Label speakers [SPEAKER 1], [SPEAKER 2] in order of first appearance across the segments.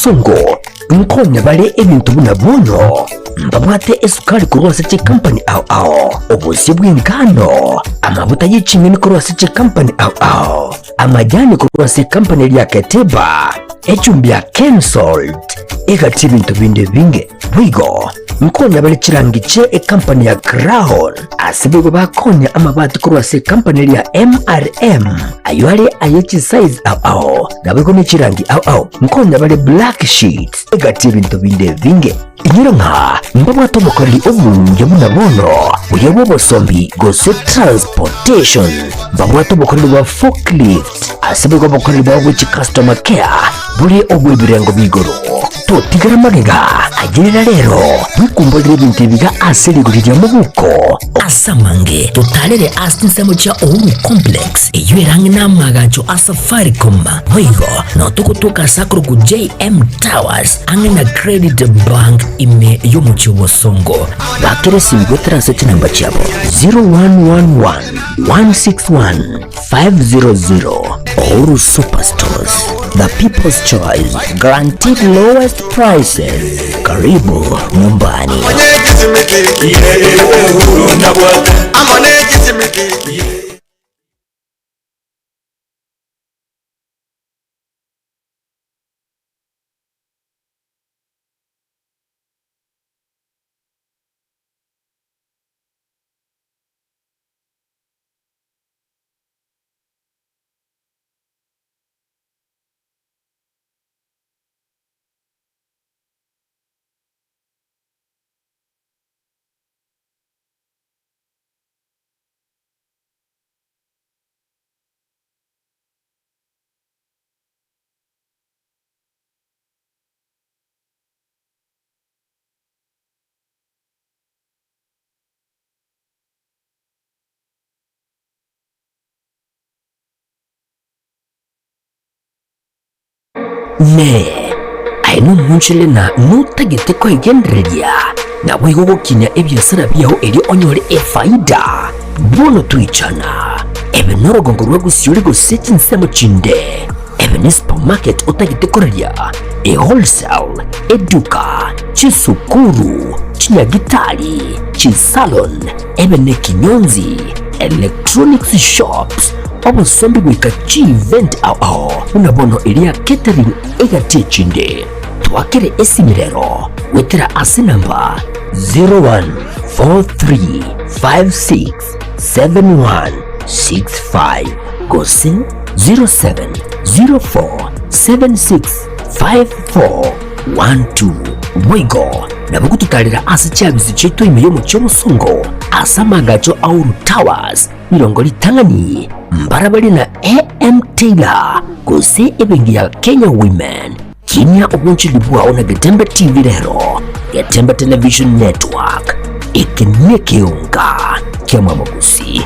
[SPEAKER 1] busongo nkonya bale ebintu bunabono mbabwate esukali kurwasa che company ao obusi bw'ingano amavuta y'icimini kurwasa che company ao amajani kurwasa company lya Keteba echumbi ya Kensold egati bintu binde binge bwigo nkonya bale chirangi che company ya Crown asibigo bakonya amabati kurwasa company lya MRM aywale ayechi size ao nabego ne chirangi ao nkonya bale black sheets egati bintu binde binge inyiro nka mbabwato mukoreri obunje bunabono uyebo bosombi gose transportation mbabwato mukoreri wa forklift asibigo mukoreri wa which customer care buri obwebirengo bigoro to tigara magega agirira rero bikumbolire ibintu biga aserigurira mu buko asamange tutalere asinsemo cha Uhuru Complex eyerange namagacho asafaricom hoigo no tukutuka sakuru ku JM Towers angena Credit Bank ime yomuchi wosongo bakere simbo transaction number chabo 0111 161 500 Uhuru Superstores, the people's choice, guaranteed lowest prices. Karibu nyumbani. Ne aino munchile na nutagite ko igendereria na bwigo gukinya ebyasara byaho eri onyore efaida bono tuichana ebe norogongo rwa gusyuri guseti nsemo chinde ebe ni supermarket utagite koreria wholesale eduka chisukuru chinyagitari chisalon ebe ne kinyonzi electronics shops obusombi bwika chi event unabono elia catering egati chinde twakere esimirero wetera asinamba 0143567165 gosin 0704765412 wigo nabukututalira asa chabizi chetu imiyo mucho musongo asa magacho Uhuru Towers milongoli tangani mbarabali na AM Taylor gose ebengi ya Kenya Women kinya obunchi libwa ona Getembe TV rero Getembe Television Network ikinekeunga kia mamagusi.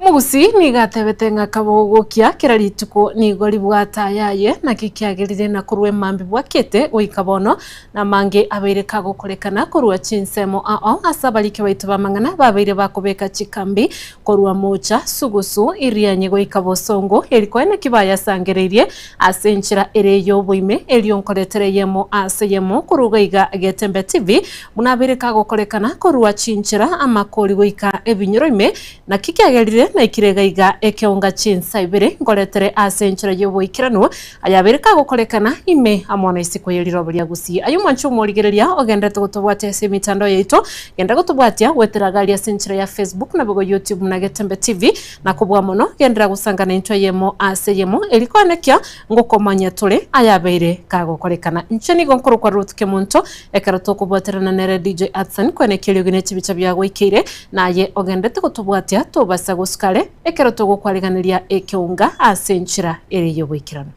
[SPEAKER 2] Mugusi ni gatebete ngakabogokia kirarituko ni gori bwata yaye na kikiagirire na kurwe mambi bwakete oikabono na mange abereka gukorekana kurwa chinsemo asabalike baitu bamangana babeire bakobeka chikambi kurwa mocha sugusu irianye goikabosongo erikoene kibaya sangereirie asenchira ereyo boime elionkoretereyemo aseyemo kurugaiga Getembe TV munabereka gukorekana kurwa chinchira amakori goika ebinyoroime na kikiagirire ase na ikirega ekeunga chinsa ibere ngoretere ase enchera yoboikirano ayabereka gukorekana ime amona isiko yeliro bya gusi ayo mwanchu morigereria ogendete gutubwate ase mitandao yaito genda gutubwatia wetera gali ase enchera ya Facebook na bogo YouTube na Getembe TV na kubwa mono gendera gusangana into yemo ase yemo elikonekia ngokomanya tole ayabeire kagukorekana ncheni gonkoro kwa rutuke muntu ekarato kubwaterana nere DJ Atsan kwene kilio ginechi bicha bya gwikire naye ogendete gutubwatia tubasa guskale ekarato gukwareganiria ekeunga ase enchera eri yobwikirano.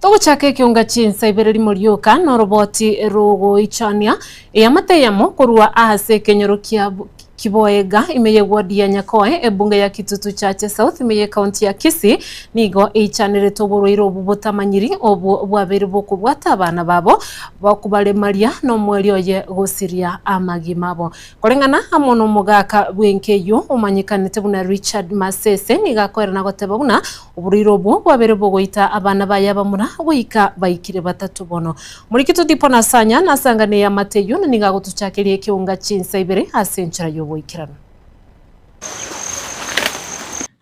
[SPEAKER 2] Toguchake kiunga chinsa ibere limorioka no roboti rogo ichania yamateyamo kurua ase kenyoro kiboega imeye wadi ya Nyakoe ebunge ya Kitutu Chache South imeye county ya Kisii nigo ichanire toburoiro bubutamanyiri obu bwabere bokubwata abana babo bakubale Maria no mweli oye gosiria amagimabo korengana amono mugaka bwenkeyo umanyikanite buna Richard Masese nigakorera nagoteba buna oburoiro bwo bwabere bogoita abana bayaba muna wika baikire batatu bono muri Kitutu dipona sanya nasangane ya Mateyo nigagotuchakirie kiunga chinsa ibere asenchara boikirano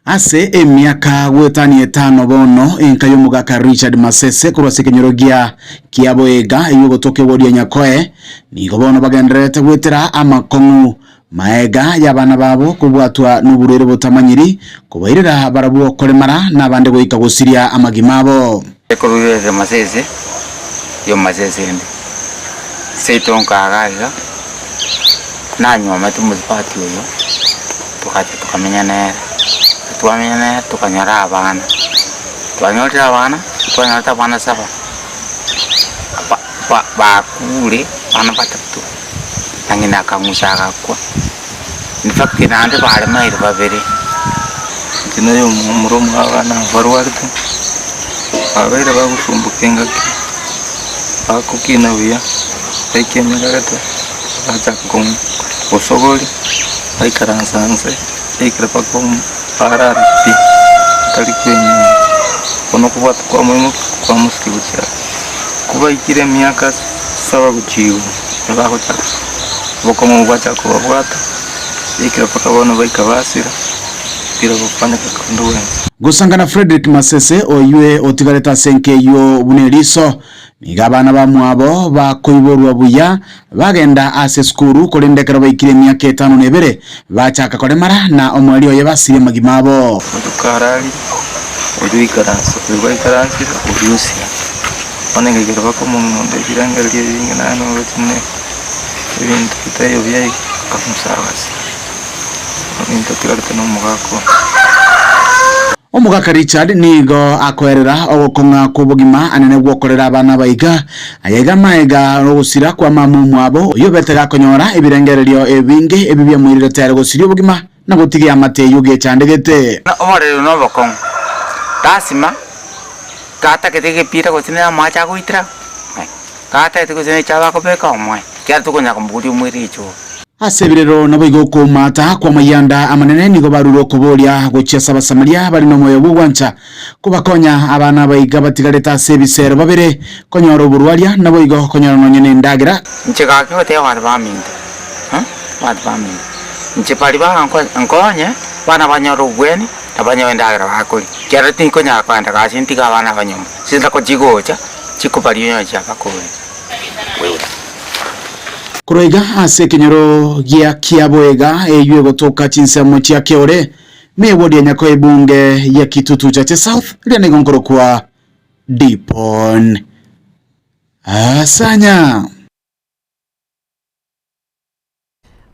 [SPEAKER 3] ase emiaka gwetani etano bono enkayo mugaka Richard Masese kurwase kenyorogia kiaboega iyo gotoke wodi ya Nyakoe nigo bono bagenderete gwetera amakongu maega y'abana babo kubwatwa n'uburere butamanyiri kubairira barabuo kolemara n'abande goika gusiria amagimabo
[SPEAKER 4] ekorureze Masese yo Masese ndi seitonka agaga nanywa matumuzipati uyo tukati tukamenyana tukanyara abana twanyora abana saba bakure bana batatu nangina kamusaka kwa in fact nande bale maire babere kinayo muromo abana barwarite abaire bagusumbukenga bakukina buya ekemera gato atakon osogoli aikaransanse ikrepa kom pararti talikwenye kono kubata kwa muhimu kwa muskibucha kuba ikire miaka saba guchiwo baho cha boko mu bwacha ko bwata ikrepa kabona baikabasira tira gupana kakondowe
[SPEAKER 3] gusangana Frederick Masese oyue otigareta senke yo buneriso nigabana bamwabo bakoiborwa buya bagenda ase skuru kolendekera baikire myaka 5 nebere bachaka kolemara na omwali oye basire magimabo
[SPEAKER 4] tukarali oduikaranso oduikaranso odusia onenge gerba komo nonde birangalie ingana no betune ibintu bitayo byai kamusarwasi oninto tigarete no mugako
[SPEAKER 3] omugaka Richard nigo akoerera ogokonga kubugima anene gwokorera abana baiga ayega maega rogusira kwa mamu mwabo yo betega konyora ebirengererio ebinge ebibya mwirire tayari gusira ubugima na gutigia amateyo gechandegete
[SPEAKER 4] na omorero no bokong tasima kata ketege pira gotine amacha goitira kata etigosene chaba kobeka omwe kya tukonya kumburi mwiricho
[SPEAKER 3] asebirero naboigo kumata kwa mayanda amanene nigo baruro kuboria gochia sabasamaria bari no moyo bugwancha kubakonya abana baiga batigareta sebisero babere konyoro burwaria naboigo konyoro nonyene ndagira
[SPEAKER 4] nchika kyote wa baminda wa baminda nchipali ba ankonye bana banyoro bweni abanya ndagira bakuri kyarati konya kwanda kasintika abana banyomba sinza ko jigocha chikopali yo cha bakuri
[SPEAKER 3] kuroiga ase kenyoro gia kiaboega eyue gotoka chinsemo chia keore mewodi ya Nyakoe bunge ya Kitutu Chache South liane gonkoro kwa Dipon Asanya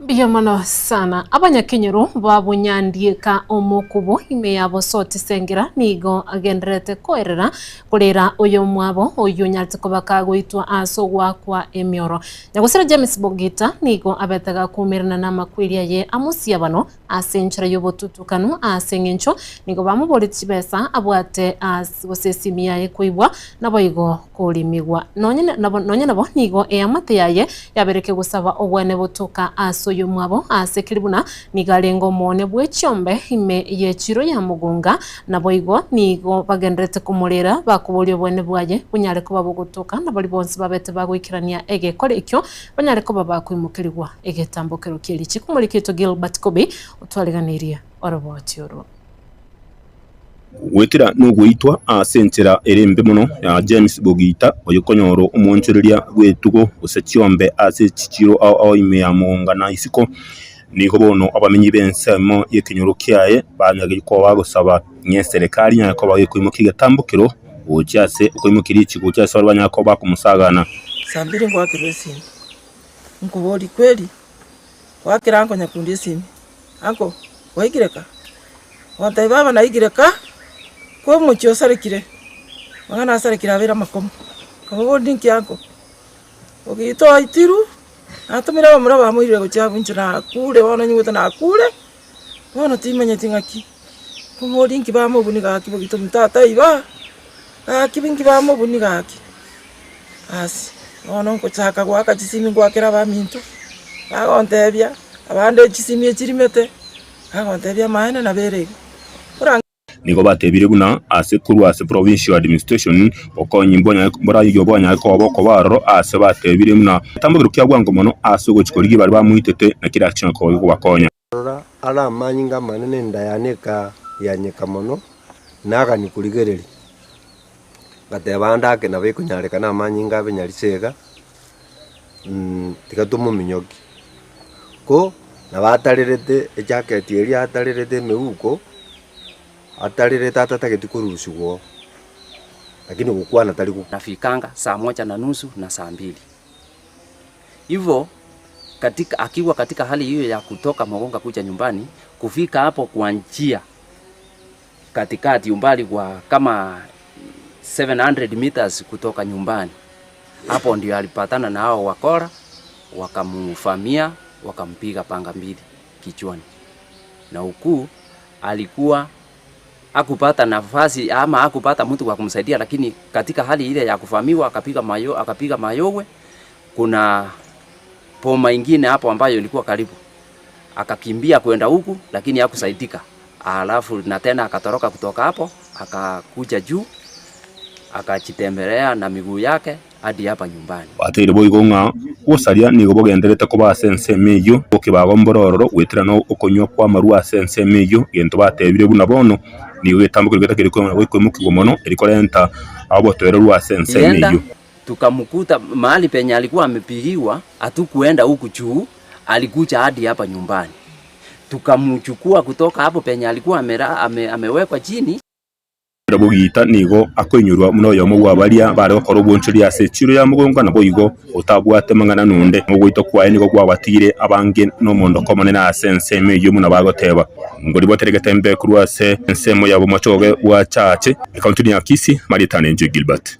[SPEAKER 2] Biyamano sana abanyakenyero babunyandieka omokubo ime yabo soti sengera nigo agendrete koerera kurera oyo mwabo oyo nyalite kobaka goitwa aso gwakwa emioro nyagusira James Bogita nigo abetaga kumirana na makwiria ye amusia bano asenchira yobotutukanu asengencho nigo bamuboliti besa abwate gosesimiya ye kuibwa naboigo kulimigwa nonye nabo nigo eyamate yaye yabereke gusaba obwene botuka aso yumwabo asekiribuna nigalengo mone bwechombe ime yechiro ya mugunga naboigo nigo bagendrete kumurera bakubolyo bwene bwaye bunyare kuba bugutuka nabali bonse babete bagwikirania egekore ikyo banyare kuba bakwimukirwa egetambokero kiri chikumurikito Gilbert Kobe utwaliganiria orobotiro
[SPEAKER 5] wetira n'ugwitwa asentera erembe muno ya James Bogita oyokonyoro umunchuriria gwetugo usechiombe asechichiro ao ime ya mugunga na isiko niko bono abamenyi bensemo yekenyoro kyaye banyagiri ko bagosaba nye serikali nyako bagikwimuka igatambukiro ucyase ukwimukira ikigo cyase abanyako bakumusagana
[SPEAKER 6] sambiri ngo akiresi nkubori kweli wakirango nyakundi simi anko waigireka watai baba naigireka ko mucho sarekire magana sarekira abira makomo kabo ndinki anko ogito aitiru atumira bamura bamurire go cyabunchira kure wana nyuta na kure wana timanya tingaki ko ndinki bamubuniga kibogito mtata iba kibingi bamubuniga asi ono ko chaka gwaka chisimi gwakira baminto agontebya abande chisimi echirimete agontebya maana na berego
[SPEAKER 5] niko batebire buna asekuru ase provincial administration okonyi mbonya mbora yobonya ko boko baro ase batebire buna tambugiro kyagwango mono asogo chikorigi bari bamuitete na kira action ko bakonya
[SPEAKER 7] ala manyinga manene ndayaneka yanyeka mono naga nikurigereri gatebanda ke nabe kunyareka na manyinga benyarisega tikatumo minyoki ko nabatarerete ejaketi eri atarerete meuko atarire tata taketikurushugo lakini ukwana taliku
[SPEAKER 8] nafikanga saa 1:30 na saa 2 hivyo akiwa katika hali hiyo ya kutoka Mogonga kuja nyumbani kufika hapo kwa njia katikati umbali kwa kama 700 meters kutoka nyumbani hapo ndio alipatana na hao wakora wakamufamia wakampiga panga 2 kichwani na ukuu alikuwa hakupata nafasi ama hakupata mtu wa kumsaidia, lakini katika hali ile ya kufahamiwa akapiga mayowe. Kuna poma ingine hapo ambayo ilikuwa karibu, akakimbia kwenda huku lakini hakusaidika. Alafu na tena akatoroka kutoka hapo akakuja juu akachitembelea na miguu yake hadi hapa nyumbani.
[SPEAKER 5] Batire boigonga usaria nigo bogenderete ko basense meyo okibago mbororo wetira no okonywa kwa marua sense meyo gento batebire buna bono nigo getambuko getakire ko mukigo mono erikorenta abo toero rua sense meyo
[SPEAKER 8] tukamkuta mahali penye alikuwa amepigiwa, hatukuenda huku juu, alikuja hadi hapa nyumbani. Tukamchukua kutoka hapo penye alikuwa amewekwa chini.
[SPEAKER 5] Bogita nigo akwenyurwa muno yo mugwa baria bare gukora bwonchuri ase chiro ya mugonga nabo igo utabwate mangana nunde mugwito kwa nigo gwabatire abange no mondo komone na sense meyo muna bagoteba ngori boteregete mbe kurwase nsemo yabo machoge wa chache ikaunti ya Kisii Maritane nje Gilbert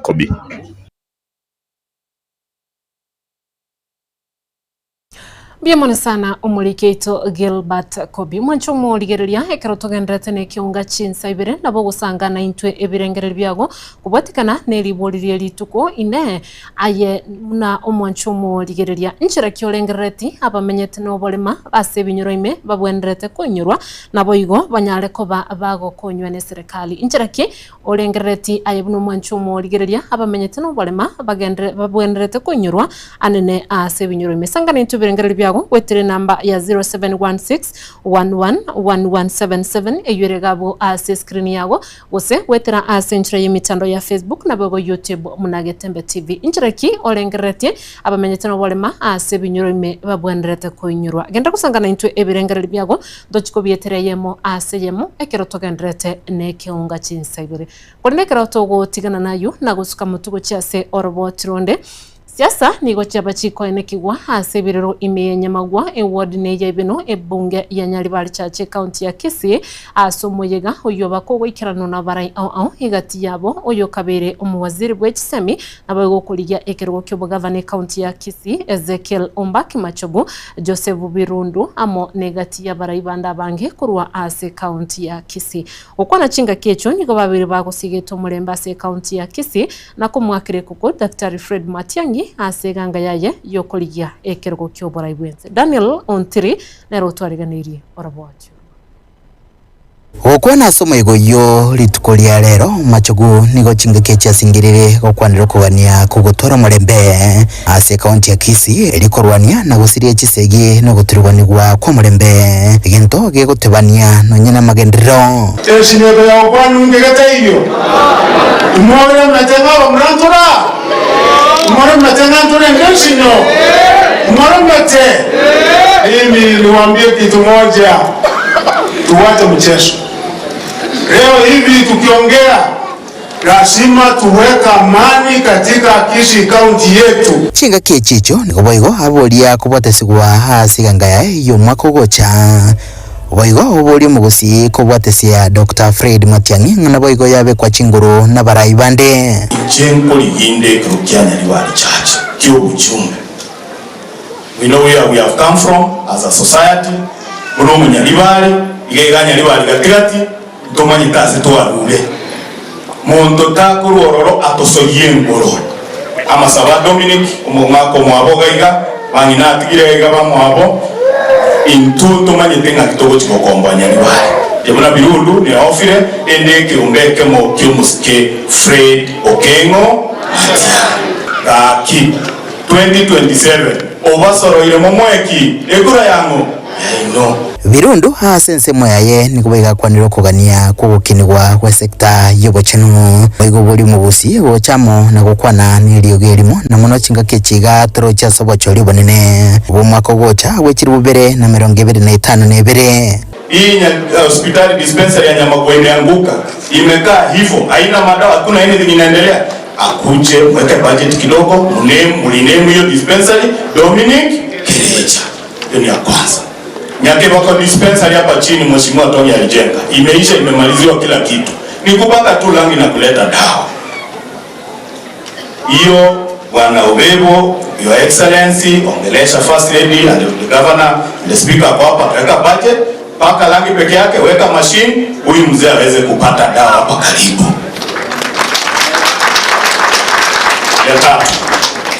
[SPEAKER 5] Kobi.
[SPEAKER 2] Biamone sana umurikeito Gilbert Kobi mwancho murigereria ekero tugendrete ne kiunga chinsa ibere nabo gusangana intwe ebirengereri byago kubatikana neriboririe lituko ine aye na omwancho murigereria inchira kyorengereti abamenyete no bolema base binyoro ime babwenderete konyurwa nabo igo banyare ko bago konywa ne serikali inchira ki orengereti aye buno mwancho murigereria abamenyete no bolema babwenderete konyurwa anene ase binyoro ime sangana intwe ebirengereri byago wetire namba ya 0716111177 eyuregabo ase screen yago wose wetira asenchira yemitando ya Facebook na bogo YouTube Munagetembe TV injiraki olengerete abamenyete no bolema ase binyuro ime babwenderete koinyurwa genda kusangana intwe ebirengereri byago dochiko bietereyemo ase yemo ekero togendrete ne kiunga chinsaibire kone kero togo tigana nayo nagusuka mutugo cyase orobotironde siasa nigo chaba chikoene kigwa asebirero ime Nyamagwa ward neya ibino ebunge ya Nyaribari chache county ya Kisii asomoyega oyo bakogwa ikirano na barai au igati yabo oyo kabere umuwaziri bw'ekisemi nabo kuliya ekerwo ky'obugavana county ya Kisii Ezekiel Ombaki Machogu Joseph Birundu amo negati ya barai banda bange kurwa ase county ya Kisii okwana chinga kecho nigo babiri bagosigeto mulemba ase county ya Kisii na kumwakire kuko Dr. Fred Matiangi aseganga yaye yokoligia ekergo kyobora ibwenze Daniel Ontiri nero twariganirie orabwacho
[SPEAKER 9] okwana somo igoyo litukolia lero Machogu nigo chingake cyasingirire gokwanira kubania kugutora mulembe ase county ya Kisii elikorwania na gusiria chisegi no guturwanirwa kwa mulembe ginto gegutebania no nyina magendero
[SPEAKER 10] eshinero ya kwanu ngegete iyo umore mnatenga mrantura umore mnatenga ntore ngeshino umore mnate mimi niwaambie kitu moja tuwache mchezo. Leo hivi tukiongea lazima tuweka amani katika Kisii county yetu.
[SPEAKER 9] Chinga kechicho niko boigo abolia kubotesigwa hasiganga yo mwako gocha. Boigo oboli mugusi kubotesia Dr. Fred Matiangi ngana boigo yabe kwa chinguru na barai bande.
[SPEAKER 10] Jengo liginde kurukia Nyaribari Church kyo uchumbe. We know where we have come from as a society. Muno Nyaribari igega Nyaribari gatigati tomanyi tase twarure. Monto takuru ororo atosoye ngoro. Amasaba Dominic umumako mwabogaiga bangina atigire gaba mwabo intu tomanyi tenga kitogo chikokomba Nyaribari. Yabona Birundu ni ofire endeke umbeke mo kyomuske Fred Okengo Gaki 2027 obasoro ile momweki ekura yango no
[SPEAKER 9] Birundu hasense moyaye nikubega kwaniro kugania kugukinirwa kwa sekta yobochenu boigo boli mubusi bochamo na gukwana nilio gelimo na muno chinga kechiga trocha sobochori bonene bomwako gocha wechiri bubere na 25 nebere.
[SPEAKER 10] Hii hospitali dispensary ya Nyamagwa imeanguka, imekaa hivyo, haina madawa, hakuna anything inaendelea. Akuje mweke budget kidogo, mulinemu hiyo dispensary Dominic Kirecha. Hiyo ni ya kwanza. Nyake bako dispensary hapa chini mheshimiwa Tony alijenga. Imeisha, imemaliziwa kila kitu. Ni kupaka tu rangi na kuleta dawa. Hiyo Bwana Obebo, Your Excellency, ongelesha First Lady and the Governor, the Speaker kwa hapa, weka budget, paka rangi peke yake, weka machine, huyu mzee aweze kupata dawa hapa karibu. Ya tatu,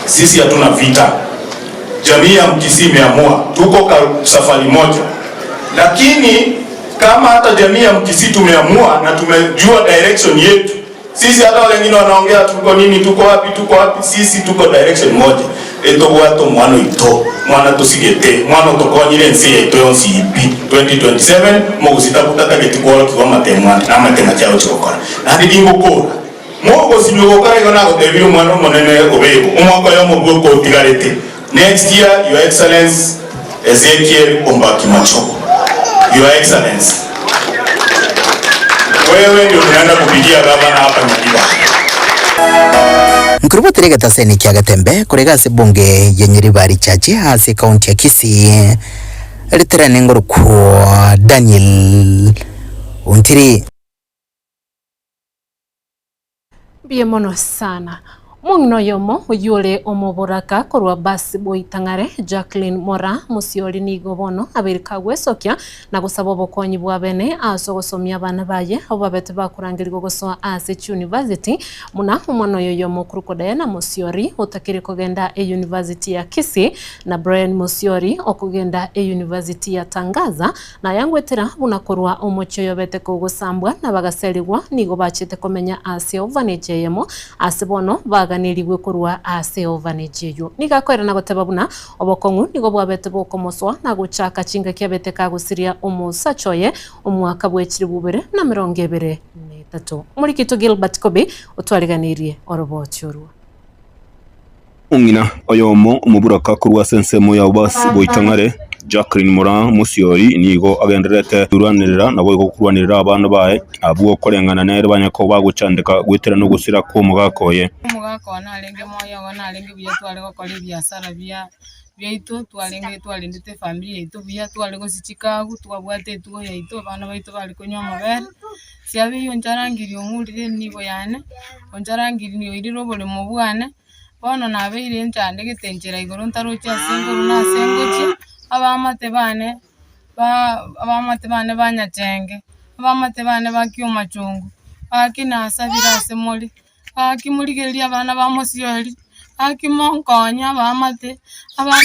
[SPEAKER 10] sisi hatuna vita. Jamii ya Mkisii imeamua, tuko safari moja. Lakini kama hata jamii ya Mkisii tumeamua na tumejua direction yetu, sisi hata wale wengine wanaongea tuko nini, tuko wapi, sisi tuko direction moja. Eto wato mwana ito, mwana tusigete, mwana utokonyile nsi ito yonsi ipi 2027 mogusita kutata getikuolo kiwa matemwana na matema chao chikokora. Na hadi dingo kora. Mogo sinugokora yona gotebiru mwana monene Obebo. Umwako yomo bwoko utigarete. Next year, Your Excellency Ezekiel Ombaki Machogu. Your Excellency. Wewe ndio unaenda kupigia gavana hapa Nyaribari.
[SPEAKER 9] Mkurubu terega taseni kia gatembe kurega se bunge ya Nyaribari chache hase kaunti ya Kisii. Litera nengoro kwa Daniel Ontiri.
[SPEAKER 2] Biye mono sana. Mungno yomo uyole omoboraka korwa basi boitangare Jacqueline Mora musiori nigo bono abirika gwesokia na gusaba bokonyi bwa bene aso gosomya abana baye abo babete bakurangirirwa gosoa ase university muna umwana yomo kuruko Diana musiori utakiri kugenda university ya Kisii na Brian musiori okugenda university ya Tangaza na yangwetera bunakorwa omocho yobete kugusambwa na bagaseligwa nigo bachite komenya ase ovanage yemo ase bono niriwe kurwa ase ovanage yo nigakwera na goteba buna obokongu nigo bwabete bokomoswa na guchaka chinga kyabete kagusiria umusachoye umwaka bwekiri bubere na 23 muri kito Gilbert Kobe utwariganirie orobochorwa
[SPEAKER 5] ungina oyomo umuburaka kurwa sensemo ya basi boitangare Jacqueline Moran Musiori nigo agenderete kuranirira nabo igukuranirira abantu bae abuo korengana nere banyako bagucandika gwitera no gusira ko mugakoye
[SPEAKER 11] nalenge moyo nalenge bya twale ko kali biashara bya itu twalindite familia itu bya twale ko Chicago twabwate tugo ya itu bana baitu bali kunywa mabere siabe yo njarangiri omulire nibo yane onjarangiri niyo iriro bole mu bwana bono nabeire ntande gitenjera igoro ntarocha sengoro na sengochi abamate bane banyatenge abamate bane bakioma chungu akina sabira semoli akimurigeria abana bamosiori akimonkonya abamate abana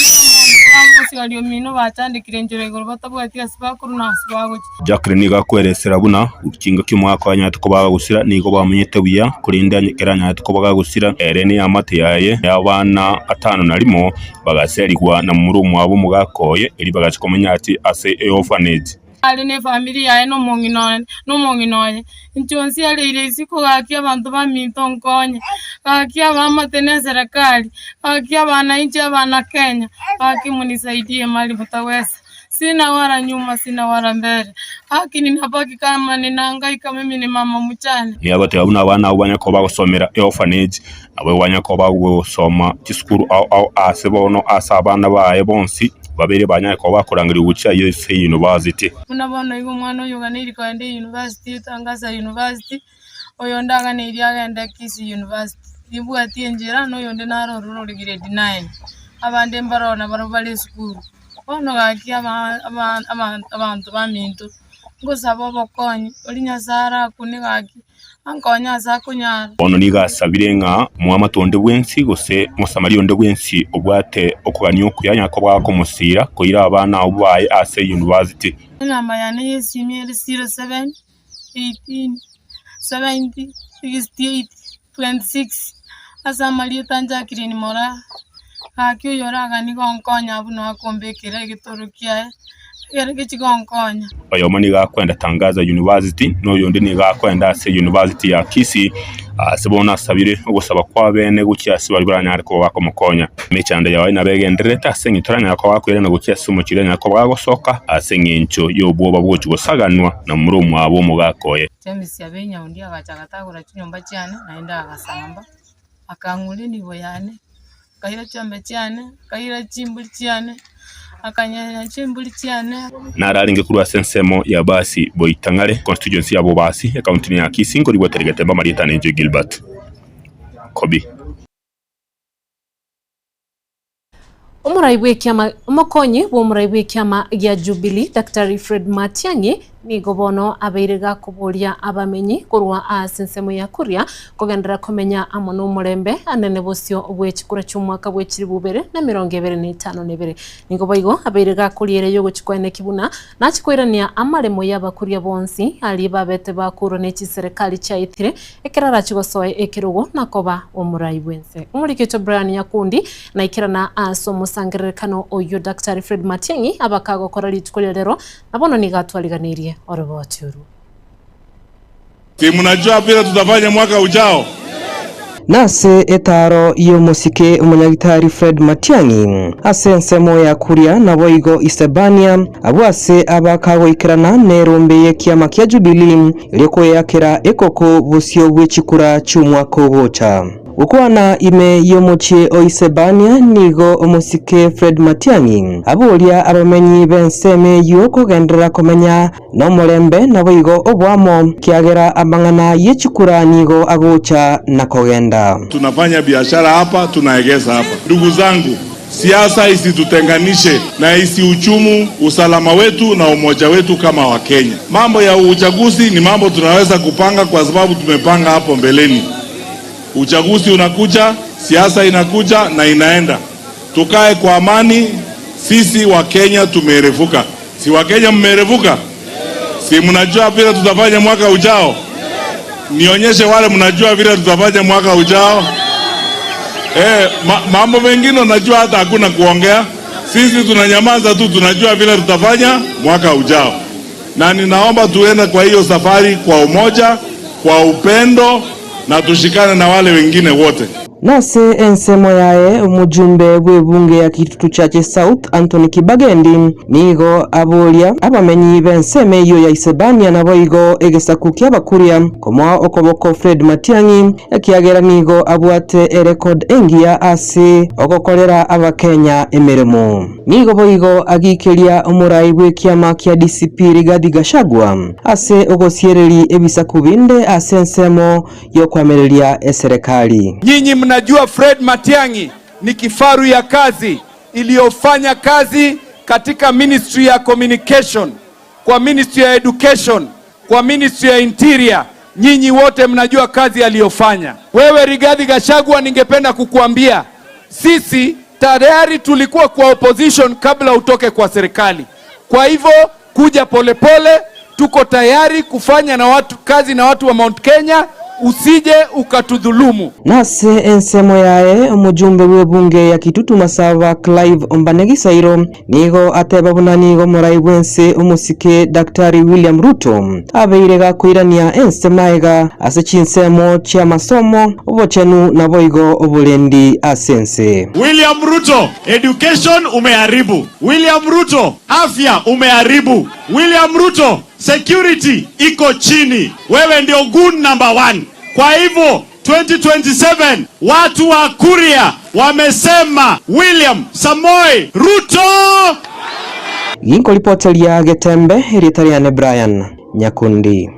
[SPEAKER 11] bamosiori omino batandikire njero igoro batabwatia sibakuru na sibagochi
[SPEAKER 5] Jacqueline gakweresera buna ukinga kimwaka wanyatuko bagusira nigo bamenyete buya kurinda nyekera nyatuko bagusira erene amate yaye abana 5 na limo bagaserigwa na murumu wabo mugakoye eri bagachikomenya ati ase orphanage
[SPEAKER 11] ali ne familia yae no monginoye nchonsi ali ile isiko gaki abantu bamintonkonya gaki abamate ne serikali gaki abana inchi abana Kenya gaki munisaidie mali mtaweza sina wala nyuma sina wala mbele haki ninabaki kama ninahangaika mimi ni mama mchana
[SPEAKER 5] ni abate abana abanyako bagosomera orphanage abo banyako bagosoma kiskuru au asebono asabana bae bonsi babere banyako bakorangiri ubucha yose university
[SPEAKER 11] unabona igo mwana uyo ganiri kwende university Tangaza University oyo ndaga ne iri agenda Kisi University ibwati enjera no yonde naro ruri grade 9 abande mbarona barobale school ono gaki abantu bamintu ngosaba bokonyi olinya sara kunigaki ankonya zakunyara
[SPEAKER 5] ono nigasabire nka muamatonde bwensi gose musamarionde bwensi obwate okuganya okuyanya ko bwakomusira koira abana obaye ase university
[SPEAKER 11] namba yane yesimire 07 18 70 68 26 asa Maria Jacqueline Moran akyo yoraga ni gonkonya abuno akombekera gitorukia yerege chigonkonya
[SPEAKER 5] oyo mani gakwenda Tangaza University no yonde ni gakwenda ase University ya Kisi asibona sabire ogusaba kwa bene gukyasi bali baranyari ko bakomukonya mechande yawe nabegendereta asenyi toranya ko bakwirana gukyasi umukiranya ko bagosoka asenyi ncho yobwoba bwochi gosaganwa na murumu abo mugakoye
[SPEAKER 11] James yabenya undi agacagata chinyomba cyane naenda agasamba akangule nibo yane kahira cyambe cyane kahira chimbuli cyane akanyanya chimbuli cyane
[SPEAKER 5] nararinge kuri asensemo ya basi boitangare constituency yabo basi account ya Kisingo ribo teregetemba Marieta Nenje Gilbert Kobi
[SPEAKER 2] Umuraibu kiama umukonyi w'umuraibu kiama ya Jubilee Dr. Fred Matiang'i nigo bono abeirega kuburia abamenyi kurwa asensemo ya kuria kugendera komenya amono murembe anene bosio bwechikura cy'umwaka bwekiri bubere na 2025 nigo boigo abeirega kuriere yo guchikwene kibuna nachikwirania amaremo y'abakuria bonsi ali babete bakuro n'eki serikali chaitire ekirara chigosoe ekirugo nakoba umuraibu ense umuriketo Brian Yakundi na ikirana asomo sangerekano oyo Dr. Fred Matiang'i abakago korali tukolero nabono nigatwaliganirie oroboturu.
[SPEAKER 10] Mnajua vile tutafanya mwaka ujao.
[SPEAKER 12] Nase etaro iyo musike umunyagitari Fred Matiang'i asensemo ya kuria na boigo Isebania abwase abakago ikirana nerombeye kiama kya Jubilee iliko yakira ekoko busio bwechikura cy'umwaka bocha ukwana ime yomochie Oisebania nigo omusike Fred Matiang'i abulia abamenyi benseme yuko gendera komenya no mulembe na boigo obwamo kiagera amangana yechikura nigo agocha na kogenda.
[SPEAKER 10] Tunafanya biashara hapa, tunaegeza hapa. Ndugu zangu, siasa isitutenganishe na isiuchumu usalama wetu na umoja wetu kama Wakenya. Mambo ya uchaguzi ni mambo tunaweza kupanga kwa sababu tumepanga hapo mbeleni. Uchaguzi unakuja, siasa inakuja na inaenda. Tukae kwa amani, sisi wa Kenya tumerefuka. Si wa Kenya mmerefuka? Si mnajua vile tutafanya mwaka ujao? Nionyeshe wale mnajua vile tutafanya mwaka ujao. Mambo mengine unajua hata hakuna kuongea. Sisi tunanyamaza tu, tunajua vile tutafanya mwaka ujao. Na ninaomba tuende kwa hiyo safari kwa umoja, kwa upendo na tushikane na wale wengine wote.
[SPEAKER 12] nase ensemo yae umujumbe w'ebunge ya Kitutu Church South Anthony Kibagendi nigo abulia abamenyi benseme iyo ya Isebania na boigo egesaku ky'abakuria komo okoboko Fred Matiang'i ekiagera nigo abwate record engia ase ogokorera abakenya emeremo nigo boigo agikelia umurai bw'ekiama kya DCP Rigathi Gachagua ase ogosiereri ebisaku binde ase ensemo yo kwamereria eserikali.
[SPEAKER 13] Nyinyi mnajua Fred Matiang'i ni kifaru ya kazi iliyofanya kazi katika Ministry ya Communication, kwa Ministry ya Education, kwa Ministry ya Interior. Nyinyi wote mnajua kazi aliyofanya. Wewe Rigathi Gachagua, ningependa kukuambia sisi tayari tulikuwa kwa opposition kabla utoke kwa serikali. Kwa hivyo kuja polepole, tuko tayari kufanya na watu kazi na watu wa Mount Kenya, usije ukatudhulumu.
[SPEAKER 12] Nase ensemo yae umujumbe w'ebunge ya Kitutu Masaba Clive Ombanegisairo nigo ateba bunanigo murai bwense umusike Daktari William Ruto abeirega kwirania ensemaega ase chinsemo chia masomo obochenu na boigo obulendi asense.
[SPEAKER 10] William Ruto, education umeharibu. William Ruto, afya umeharibu. William Ruto, security iko chini. Wewe ndio goon number 1. Kwa hivyo 2027 watu wa Kuria wamesema William Samoei Ruto.
[SPEAKER 12] Ginko ripoti ya Getembe Ritariane Brian Nyakundi.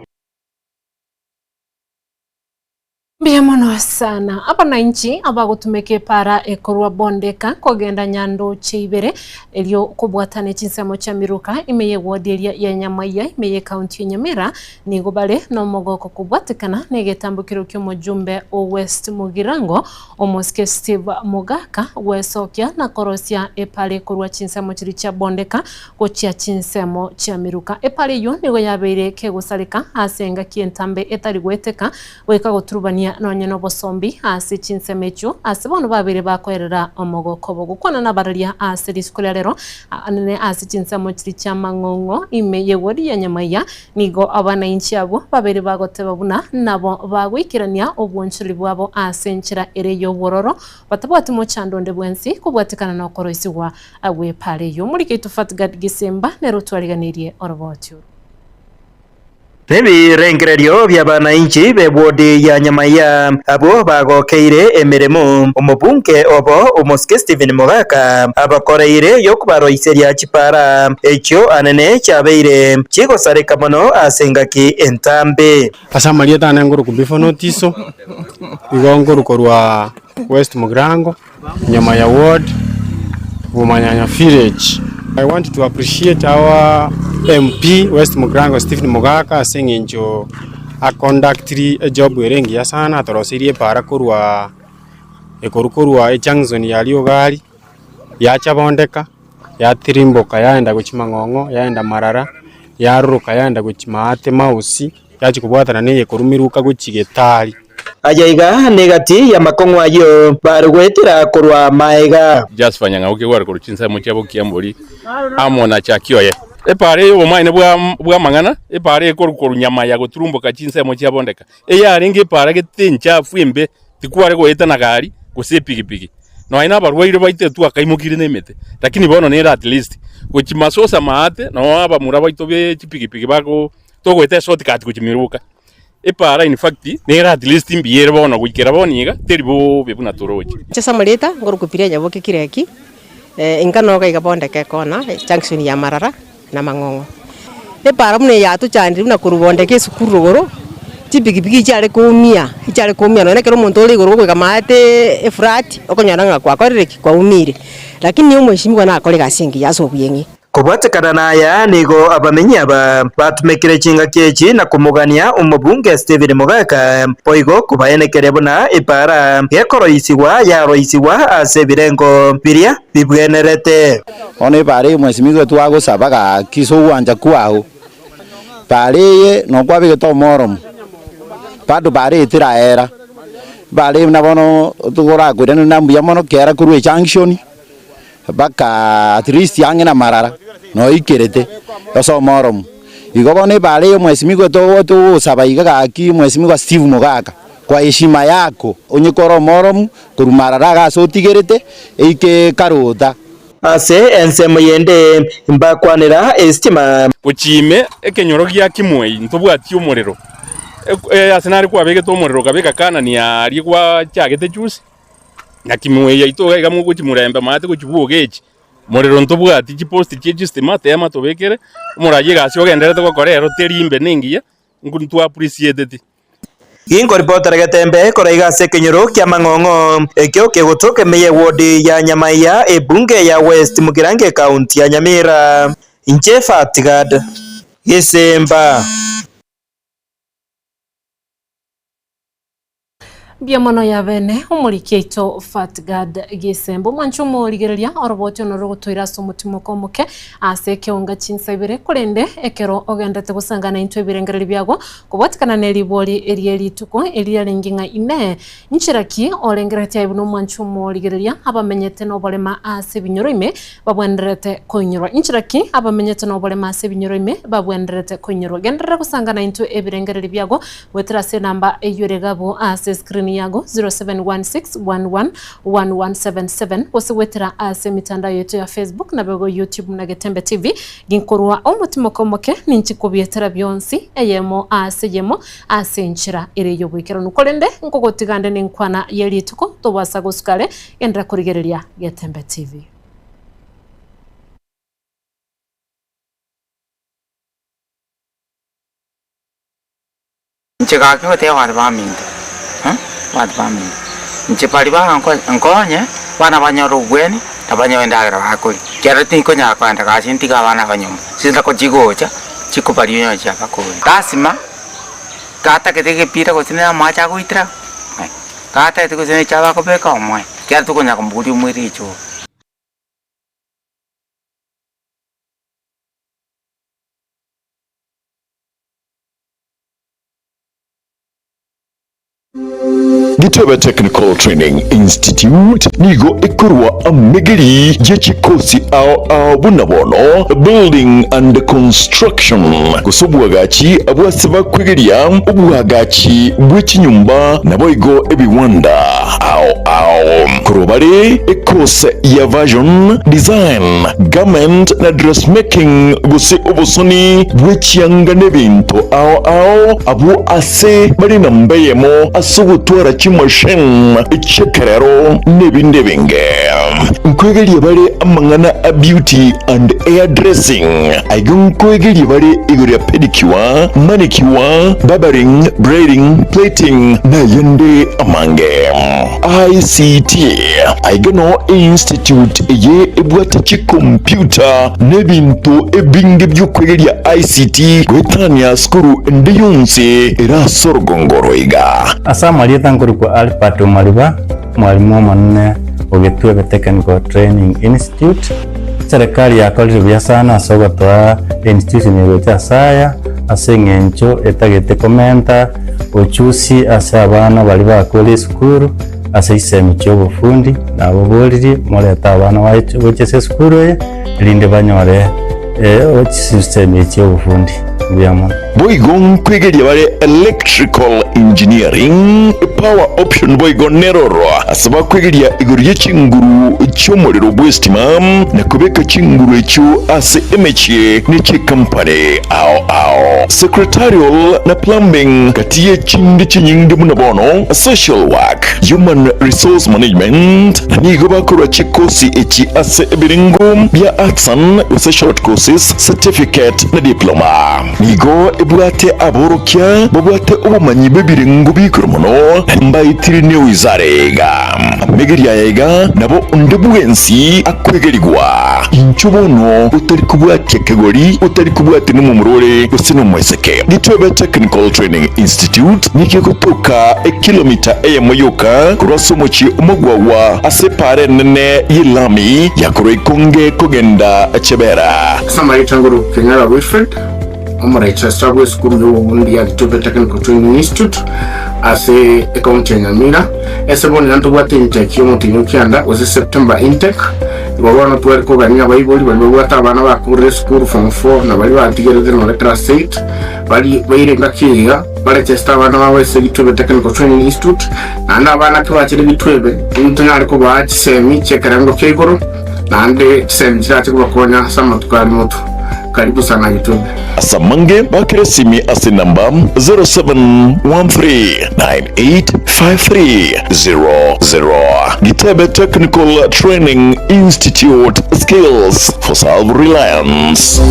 [SPEAKER 2] Biamono sana hapa na inchi abagutumeke para ekorwa bondeka kogenda nyando cheibere elio kubwatane chinsemo cha miruka imeye wodiria ya Nyamaiya imeye county ya Nyamira nigo bale no mogoko kubwatekana negetambukiro ky'omujumbe o West Mugirango omoske Steve Mugaka wesokia na korosia epale korwa chinsemo chiri cha bondeka gochia chinsemo cha miruka epale yo nigo yabeire kegusalika asenga kientambe etari gweteka weka goturubania nonye bosombi ase chinsemecho ase bono babire bakorera omogoko bogukwana nabararia ase risukula rero anene ase chinsemo chiri cha Mang'ong'o imeye wori ya Nyamaiya nigo abana inchi abo babire bagoteba buna nabo bagwikirania obwonchuri bwabo ase nchira ere yo bororo batabwati mo chandonde bwensi kubwatikana na okoroisigwa agwe pale yo muri kitufatiga Gisemba nero twariganirie orobotyo.
[SPEAKER 14] Nebi rengererio by'abana inchi bebwodi ya Nyamaiya abo bagokeire emiremo omubunge obo omoske Stephen Mugaka abakoreire yo kubaroiseria chipara ekyo anene kyabeire kigosareka mono asengaki entambe
[SPEAKER 15] asamaria tane nguru kubifo notiso igonguru korwa West Mugirango Nyamaiya ward Bumanyanya village. I want to appreciate our MP West Mugirango Stephen Mugaka saying njo a conductri a job werengi ya sana torosirie para kurwa ekorukorwa echangzoni yaliyo gari ya chabondeka ya tirimboka yaenda guchima Ng'ong'o yaenda Marara yaruruka yaenda guchima ate mausi yachi kubwatana ne ekorumiruka guchigetari
[SPEAKER 14] ajaiga negati ya makongwa yo barugwetira kurwa maega
[SPEAKER 16] just fanyanga uke gwara kuruchinsa mu cyabo kiyambori amona cyakyoye epare yo maine bwa mangana epare ko nyama ya guturumbuka chinsa mu cyabondeka eyaringe para getincha fwembe tikware go etana gari gusepigipigi no aina barwaire baite tu akaimukire nemete lakini bono nera at least kuchimasosa maate no aba murabaito be chipigipigi bako togwete shortcut kuchimiruka epara in fact nera at least mbiere bono gwikera boniga teribo bebuna toroje
[SPEAKER 17] chasa marita ngoro kupiria nyabo kekireki ingano ga igabondeke kona junction ya Marara na Mang'ong'o epara mune ya tu chandi na kurubondeke sukuru goro tipigipigi cyare kumia no nekero muntu uri goro gwika mate efrat okonyana kwa korereki kwa umire lakini umweshimwa na akore gasingi yasobuyengi
[SPEAKER 14] kubwatekana naya nigo abamenyi aba batumekire chinga kechi na kumugania umubunge Stephen Mugaka poigo kubayenekere buna ipara yekoroisiwa yaroisiwa ase birengo biria bibwenerete
[SPEAKER 18] one pare mwesimigo twago sabaga kiso wanja kwao pare no kwabige to morom padu pare tiraera pare na bono tugora kwirana na mbuya mono kera kurwe junction baka at least yange na Marara no ikirete yoso morom igobone pare mwesimigo to saba igaga ki mwesimigo Steve Mugaka kwa heshima yako onyekoro morom kurumarara gasotigerete eike karuta
[SPEAKER 14] ase ensemo yende mbakwanira estima
[SPEAKER 16] kuchime ekenyoro gya kimwe ntobwati umuriro asenari kwa bege to umuriro kabeka kana ni ari kwa cyagete cyusi na kimwe yaito gamu kuchimuremba mate kuchibugechi muriro ntobwati chipost cy'estima tema tobekere umuraje gasi ogendere to korero terimbe ningiye nguntu appreciate
[SPEAKER 14] Ingo reporter gatembe koraiga sekenyoro kya mang'ong'o ekyo kegotoke meye ward ya Nyamaiya ebunge ya West Mugirange county ya Nyamira inche Fatigad Gisemba
[SPEAKER 2] Biamono ya bene umurikeito Fatgad Gisembo mwanchumo ligerelia oroboto no rugutwira somutimo komuke aseke onga chinsabire kurende ekero ogendete gusangana into ebirengereri byago kubotikana neliboli erieli tuko elialenginga ine nchiraki olengerete abuno mwanchumo ligerelia abamenyete no bolema ase binyoroime babwenderete koinyoro nchiraki abamenyete no bolema ase binyoroime babwenderete koinyoro gendera gusangana into ebirengereri byago wetera se namba eyoregabo ase screen yago 0716111177 wasiwetera ase mitandao yetu ya Facebook na bego YouTube na Getembe TV ginkorwa omutimo komoke ninchikubietera byonsi eyemo ase nchira ire yobwikero nukolende nkogotigande ninkwana yelituko tobasa gusukale endra kurigereria Getembe TV.
[SPEAKER 4] Nchika kyote watu baminda watu baminda nchipali nkonye wana banyoro gweni na banyoendagira bakuri kyarati konya kwanda kasintika bana banyuma sinza ko jigocha chikupali yo cha bakuri tasima kata keteke pira ko tinena macha kuitra kata etiko sene cha bakopeka omwe kyaratu konya kumbuli umwiri icho.
[SPEAKER 19] Gitebe Technical Training Institute nigo ikurwa amegeri jechikosi ao bunabono building and construction kusubwagachi abwasiba kwegeria ubwagachi bw'ikinyumba naboigo ebiwanda ao kurubare ekose ya version design garment na dressmaking gusi ubusoni bw'icyanga n'ebintu ao abu ase bari nambeyemo asubutwara machine ichekerero nebinde binge nkwegerie bare amangana a beauty and hair dressing aigun nkwegerie bare igure pedicure manicure barbering braiding plating na yende amange ICT aigano institute ye ebwata computer nebintu ebinge byokwegeria ICT gwetania skuru ndiyonse era sorgongoroiga
[SPEAKER 20] asama aliyetangu kwa Alpato Maliba mwalimu manne Ogetwebe Technical Training Institute serikali ya college bya sana sogotoa institution yote saya asengencho etagete komenta ochusi ase abana bali bakole skuru ase isemi cyo bufundi nabo boliri moleta abana wache skuru linde banyore system cyo bufundi byamo
[SPEAKER 19] boigon kwegeria bare electrical engineering power option boigon neroro asaba kwegeria iguriye chinguru cy'umuriro bwestima na kubeka chinguru cyo ase emeche n'iki company ao secretarial na plumbing katiye chindi chinyindi munabono social work human resource management nigo bakora chikosi echi ase ebiringo bya arts and short courses certificate na diploma nigo ebwate aborokia babwate ubumanyi bebiringo bikoromono mbayitirine wizarega megeria yega nabo ndebwensi akwegerigwa inchubono utari kubwate kegori utari kubwate numumurore usino mweseke Gitwebe Technical Training Institute nike kutoka kilomita eyemoyoka kurasomochi umugwawa asepare nene yilami yakore konge kogenda chebera
[SPEAKER 21] samari tanguru Kenyara Wilfred Omaracha Starway School y'ubundi ya Gitwebe Technical Training Institute ase account ya Nyamira eseboni nanto bwate intake yo mutinyo kyanda was September intake Ibabono twari kugania baibuli bali bagwata abana bakure school form 4 na bali batigirete no class 8 bali bayirenga kiga bali testa abana bawe se Gitwebe Technical Training Institute na abana twakire Gitwebe intonyari ko bakisemi chekarango kegoro nande semjira kubakonya sama tukali moto. Karibu sana Gitwebe.
[SPEAKER 19] Asamange bakiresimi ase namba 0713985300. Gitwebe Technical Training Institute, skills for self-reliance.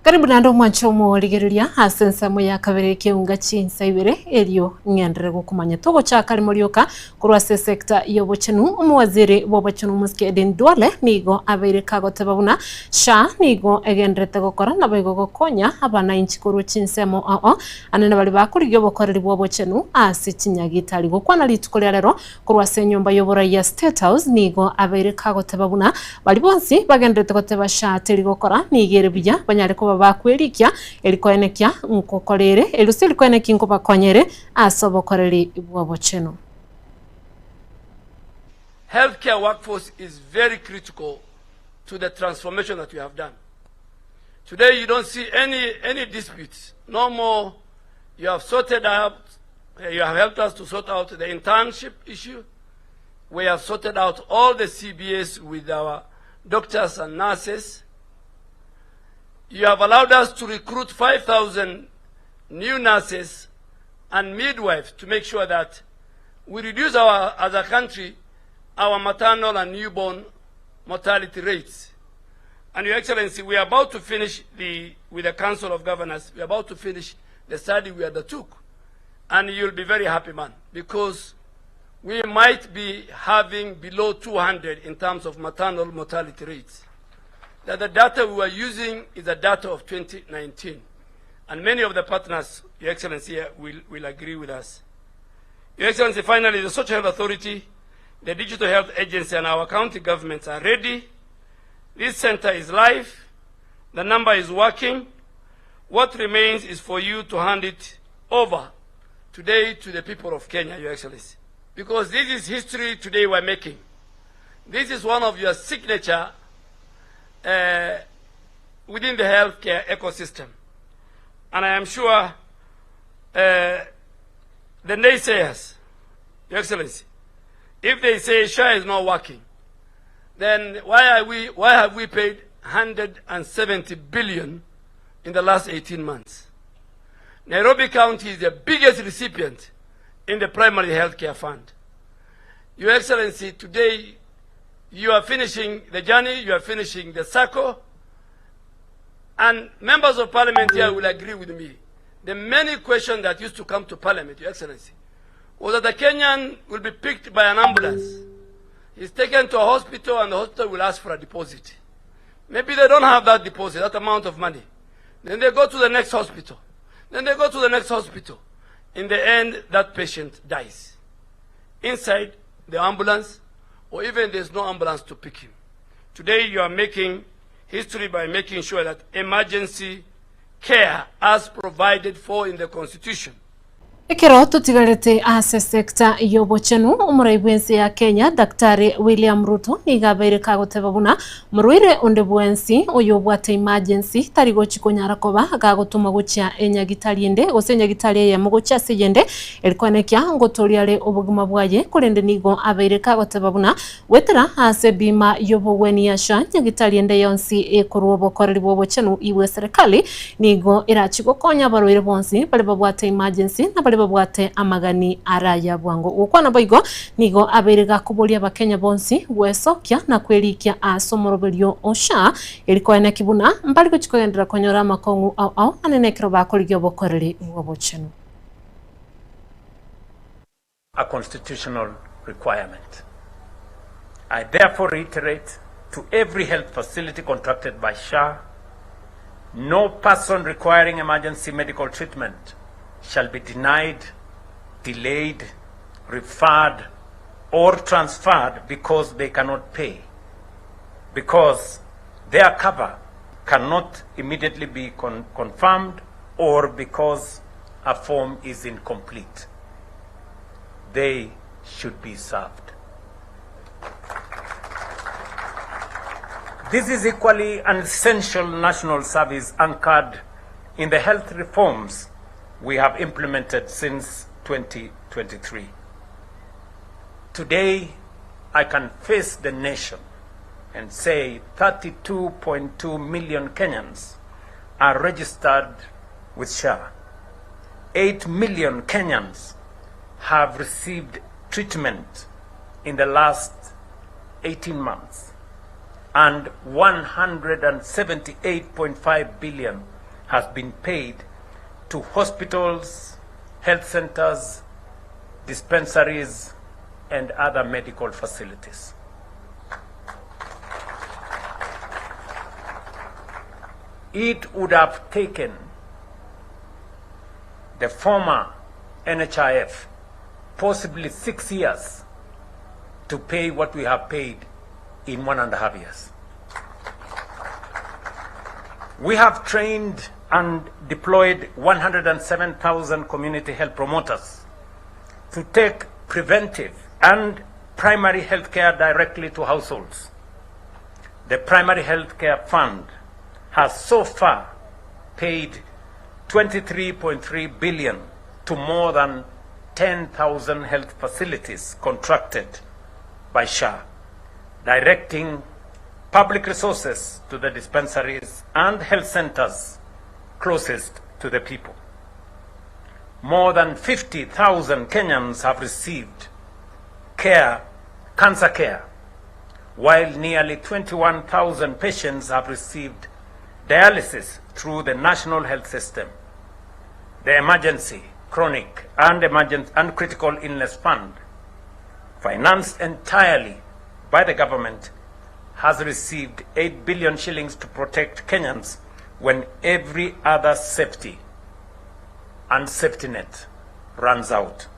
[SPEAKER 2] Karibu nando mwancho muligiriria asensa moya kabere kiunga chinsa ibere elio ngendere gukumanya togo cha kalimolioka kurwa se sector yobochenu umwaziri wobochenu muske Eden Duale nigo abere kagotebabuna sha nigo egendrete gukora nabego gokonya abana inchi kurwa chinsemo anene bali bakuri yobokoreri wobochenu asi chinyagitali gukwana litukolya lero kurwa se nyumba yobora ya State House nigo abere kagotebabuna bali bonsi bagendrete goteba sha teli gukora nigere bya banyare ko bakwerikia elikoenekia nkokorere elusi likoeneki nkobakonyere asobokoreri bwobocheno.
[SPEAKER 1] Healthcare workforce is very critical to the transformation that we have done. Today you don't see any disputes. No more. You have sorted out, you have helped us to sort out the internship issue. We have sorted out all the CBS with our doctors and nurses. You have allowed us to recruit 5,000 new nurses and midwives to make sure that we reduce as a country, our maternal and newborn mortality rates. And Your Excellency, we are about to finish with the Council of Governors, we are about to finish the study we undertook. And you'll be very happy, man, because we might be having below 200 in terms of maternal mortality rates. That the data we were using is the data of 2019. And many of the partners, Your Excellency, will agree with us. Your Excellency, finally, the Social Health Authority, the Digital Health Agency, and our county governments are ready. This center is live. The number is working. What remains is for you to hand it over today to the people of Kenya, Your Excellency. Because this is history today we're making. This is one of your signature within the healthcare ecosystem. And I am sure the naysayers, Your Excellency, if they say SHA is not working, then why have we paid 170 billion in the last 18 months? Nairobi County is the biggest recipient in the primary healthcare fund. Your Excellency, today you are finishing the journey, you are finishing the circle, and members of parliament here will agree with me. The many questions that used to come to parliament, Your Excellency, was that the Kenyan will be picked by an ambulance. He's taken to a hospital and the hospital will ask for a deposit. Maybe they don't have that deposit, that amount of money. Then they go to the next hospital. Then they go to the next hospital. In the end, that patient dies. Inside the ambulance, or even there's no ambulance to pick him. Today you are making history by making sure that emergency care as provided for in the Constitution
[SPEAKER 2] Ikero tutigarete ase sekta yobochenu umuraibwensi ya Kenya Daktari William Ruto nigabaire kagotebabuna murwire onde bwensi oyobwate emergency tarigo chikonyara koba gagotuma gucha enyagitaliende osenyagitaliye ya mugocha siyende elikonekia ngotoriale obuguma bwaye kurende nigo abaire kagotebabuna wetera ase bima yobogweni ya sha nyagitaliende yonsi ekurobo koreri bobochenu iwe serikali nigo irachigokonya barwire bonsi bale babwate emergency na babwate amagani araya bwango ukwana boigo nigo aberega kubolia bakenya bonsi gwesokya na kwelikia asomoroberio osha elikoena kibuna mbaliko chikogendera konyora makongu au anenekero bakoligyo bokoreri wobochenu.
[SPEAKER 22] A constitutional requirement.
[SPEAKER 3] I therefore reiterate to every health facility contracted by SHA, no person requiring emergency medical treatment shall be denied, delayed, referred, or transferred because they cannot pay, because their cover cannot immediately be confirmed, or because a form is incomplete. They should be served. This is equally an essential national service anchored in the health reforms we have implemented since 2023. Today, I can face the nation and say 32.2 million Kenyans are registered with SHA. 8 million Kenyans have received treatment in the last 18 months, and 178.5 billion has been paid to hospitals, health centers, dispensaries, and other medical facilities. It would have taken the former NHIF possibly 6 years to pay what we have paid in 1.5 years. We have trained and deployed 107,000 community health promoters to take preventive and primary health care directly to households. The Primary Health Care Fund has so far paid 23.3 billion to more than 10,000 health facilities contracted by SHA, directing public resources to the dispensaries and health centers closest to the people. More than 50,000 Kenyans have received cancer care, while nearly 21,000 patients have received dialysis through the National Health System. The Emergency, Chronic, and Critical Illness Fund, financed entirely by the government, has received 8 billion shillings to protect Kenyans when every other safety and safety net runs out.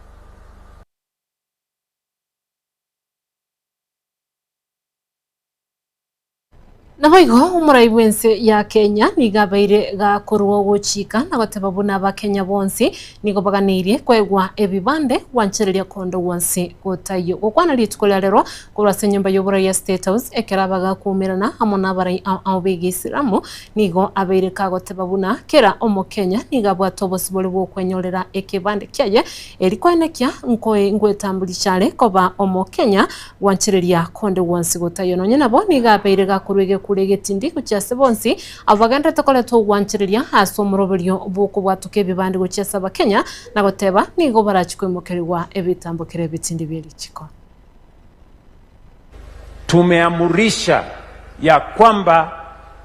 [SPEAKER 2] Nabaigo umurai wense ya Kenya nigabaire ga kurwo guchika na goteba na Bakenya bonse nigo baganirie kwegwa ebibande wanchereria kondo wonse gotayo gukwana litikola rero kurase nyumba yobura ya State House ekerabaga kumirana amona barai abegisiramu nigo abeire ka goteba buna kera omukenya nigabwa tobosibole bwo kwenyorera ekibande kyaye erikwanekia ngwetambulishare koba omukenya wanchereria kondo wonse gotayo nonye nabo nigabaire ga kurwege kuregetindi kuchase bonsi abaganda tokole to wanchiriria haso muroberio buko bwatuke bibandi guchesa Bakenya na goteba nigo barachikwe mukerirwa ebitambukire bitindi byerichiko.
[SPEAKER 3] Tumeamurisha ya kwamba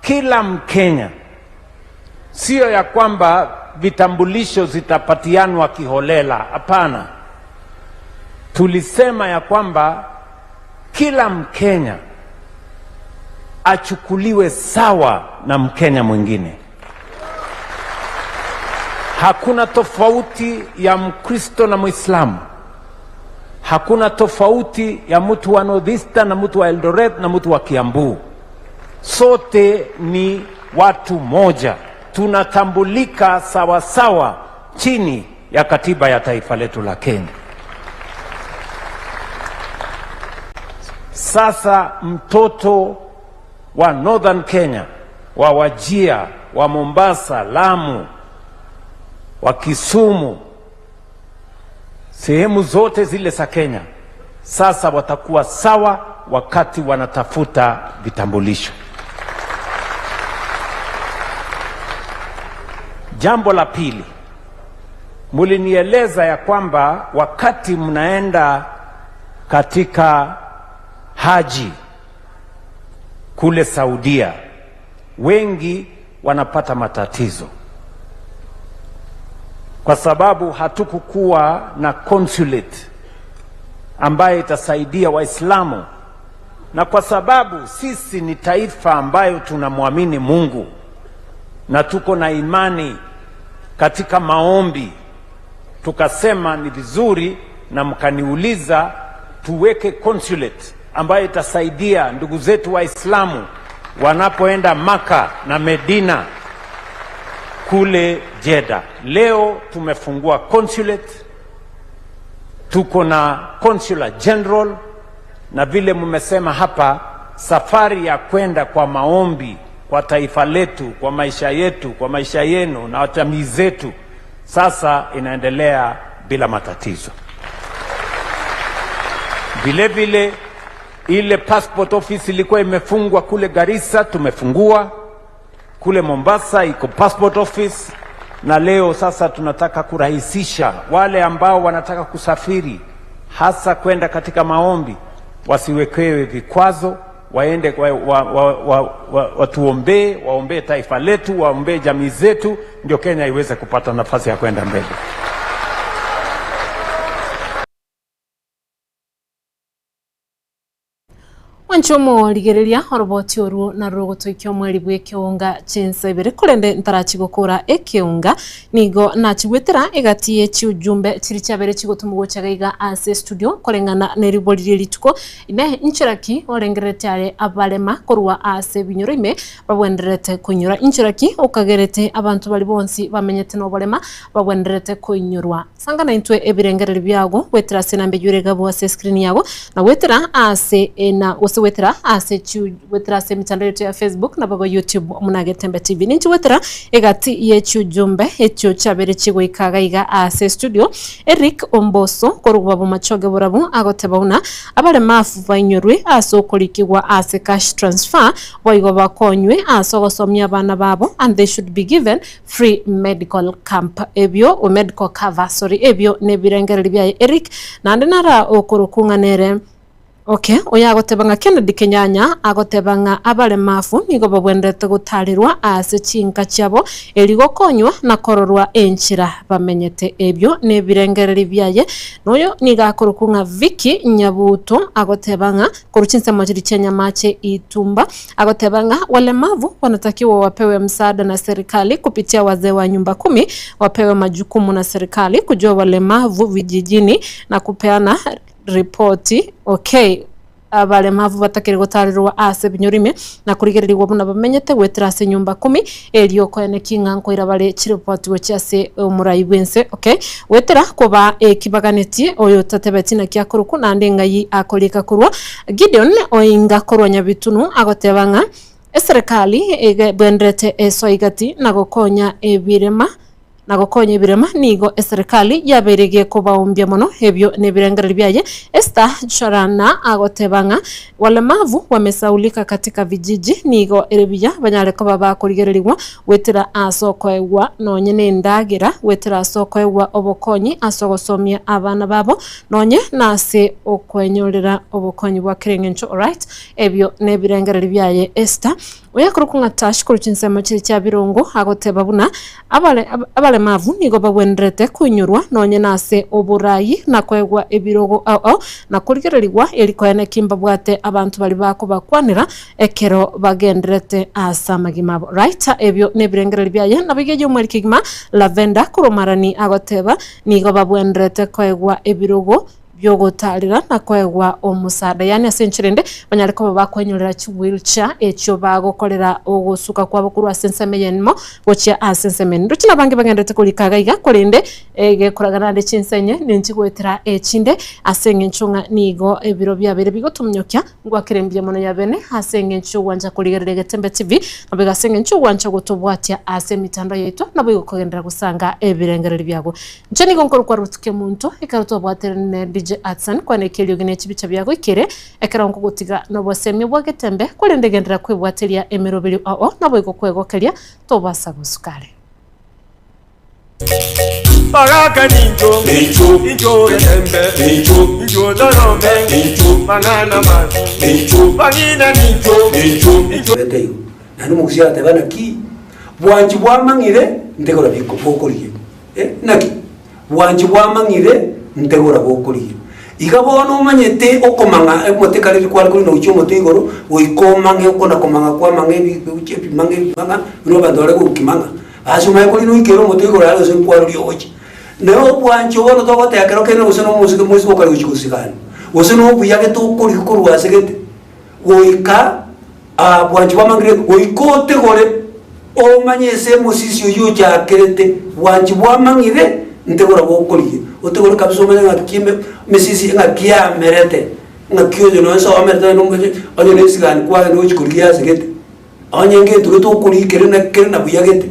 [SPEAKER 3] kila Mkenya, sio ya kwamba vitambulisho zitapatianwa kiholela, hapana. Tulisema ya kwamba kila Mkenya achukuliwe sawa na Mkenya mwingine. Hakuna tofauti ya Mkristo na Muislamu. Hakuna tofauti ya mtu wa Northeastern na mtu wa Eldoret na mtu wa Kiambu. Sote ni watu moja. Tunatambulika sawa sawa chini ya katiba ya taifa letu la Kenya. Sasa mtoto wa Northern Kenya, wa Wajir, wa Mombasa, Lamu, wa Kisumu, sehemu zote zile za Kenya, sasa watakuwa sawa wakati wanatafuta vitambulisho. Jambo la pili, mulinieleza ya kwamba wakati mnaenda katika haji kule Saudia, wengi wanapata matatizo kwa sababu hatukukuwa na consulate ambaye itasaidia Waislamu na kwa sababu sisi ni taifa ambayo tunamwamini Mungu na tuko na imani katika maombi, tukasema ni vizuri, na mkaniuliza tuweke consulate ambayo itasaidia ndugu zetu Waislamu wanapoenda Maka na Medina kule Jeddah. Leo tumefungua consulate, tuko na consular general, na vile mmesema hapa, safari ya kwenda kwa maombi kwa taifa letu, kwa maisha yetu, kwa maisha yenu na jamii zetu sasa inaendelea bila matatizo. Vile vile ile passport office ilikuwa imefungwa kule Garissa, tumefungua. Kule Mombasa iko passport office, na leo sasa tunataka kurahisisha wale ambao wanataka kusafiri hasa kwenda katika maombi, wasiwekewe vikwazo, waende watuombee, waombee taifa letu, waombee jamii zetu, ndio Kenya iweze kupata nafasi ya kwenda mbele.
[SPEAKER 2] Wanchomo ligereria oroboti oru na rogotoikio mweri bw'ekiunga chinsa ibere kurende ntarachigukura ekiunga nigo nachigwetera egatie chiujumbe chiri chabere chigotumugo chagaiga ase studio kolengana neribori lituko ine inchiraki orengerete are abalema korwa ase binyoroime babwenderete kunyura inchiraki okagerete abantu bali bonsi bamenyete no balema babwenderete kunyurwa sangana intwe ebirengerere byago wetera senambe jurega bo ase screen yago na wetera ase ena wetera ase wetera ase mitandao yetu ya Facebook na baba YouTube Munagetembe TV ninchi wetera egati yechu jumbe echo chabere chigwikaga iga ase studio Eric Omboso korwa bo machoge borabu agotebauna abale mafu banyurwe aso kolikigwa ase cash transfer boigo bakonywe aso gosomya abana babo and they should be given free medical camp ebyo o medical cover ebyo nebirengereri bya Eric nande nara okurukunganere. Okay, oya agotebanga Kennedy Kenyanya agotebanga abale mafu nigo babwendete gutarirwa ase chinka cyabo eligo konywa na kororwa enchira bamenyete ebyo nebirengereri byaye noyo nigakorukunga Vicky Nyabuto agotebanga koruchinse mojiri Kenya mache itumba agotebanga wale mavu wanatakiwa wapewe msaada na serikali kupitia wazee wa nyumba 10 wapewe majukumu na serikali kujua wale mavu vijijini na kupeana ripoti. Okay, abale mavu batakiri gutarirwa ase binyurime na kurigererirwa buna bamenyete wetera ase nyumba 10 eliyo kwene kinganko irabale chiripoti wechase umurai bwense. Okay, wetera kuba kibaganeti oyo tatebeti na kyakuruku nande ngai akolika kurwa Gideon oinga korwa nyabitunu agotebanga serikali bwendete esoigati na gokonya ebirema nigo serikali yaberege kubaumbya mono hebyo nebirengereri byaye. Esther Chorana agotebanga walemavu wamesaulika katika vijiji nigo erebya banyareko baba kurigereriwa wetera asokoewa nonye nendagira wetera asokoewa obokonyi asogosomya abana babo nonye nase okwenyorera obokonyi bwa kirengencho. Alright, ebyo nebirengereri byaye Esther oyakurukunga tash kuruchinsemo chiri cya birungu agoteba buna abale mavu nigo babwendrete kunyurwa nonye nase oburayi na kwegwa ebirogo na kurigererwa elikoyane kimba bwate abantu bali bako bakwanira ekero bagendrete asa magimabo. Right, ebyo nebirengereri byaye nabigeje umweri kigima Lavenda kurumarani agoteba nigo babwendrete kwegwa ebirogo byogotarira na kwegwa omusada yani asenchirende banyareko babakwenyorera chi wheelchair echo bagokorera ogusuka kwabo kurwa sensemeyenmo gocha asensemen ruchina bange bagendete kulikaga iga korende gekoragana de chinsenye ninchi gwetera echinde asenge nchunga nigo ebiro byabere bigotumnyokya ngwa kirembye mono yabene asenge nchu wanja kuligerere Getembe TV nabega asenge nchu wanja gotobwatya ase mitando yetu nabo gokogendera gusanga ebirengereri byago ncheni gonkoro kwa rutuke muntu ikarutobwatere ne DJ Atsan kwa nekeli ogene chibicha byago ikere ekera nko gutiga no bosemye bwa Getembe kurende gendera kwebwatelia emerobeli nabo gokwegokeliya tobasa gusukale
[SPEAKER 6] Baraka ninjo Getembe ninjo dorome mangana mazi bangina ninjo
[SPEAKER 22] beteyo nanu mukusia tebana ki bwanji bwamangire ntegora biko bokoriye naki bwanji bwamangire ntegora bokoriye igabono manyete okomanga emotekariri kwari kuri no ucho motegoro oikomange okona komanga kwa mange uchepi mange manga biro bandore ko kimanga asuma ko no ikero motegoro alo se kwaro lyoje nero bwancho wono to gotekero kene useno musike musiko kali uchikusikana useno buyage to kuri kurwa segete oika bwancho bamangire oikote gore o manyese musisio yuja kerete bwancho bamangire ntegora bokoliye otegora kabso menya ngakime mesisi ngakia merete ngakyo no so amerta no ngje onye nesigan kwa no chikuliya segete onye nge to kuli kerena buyagete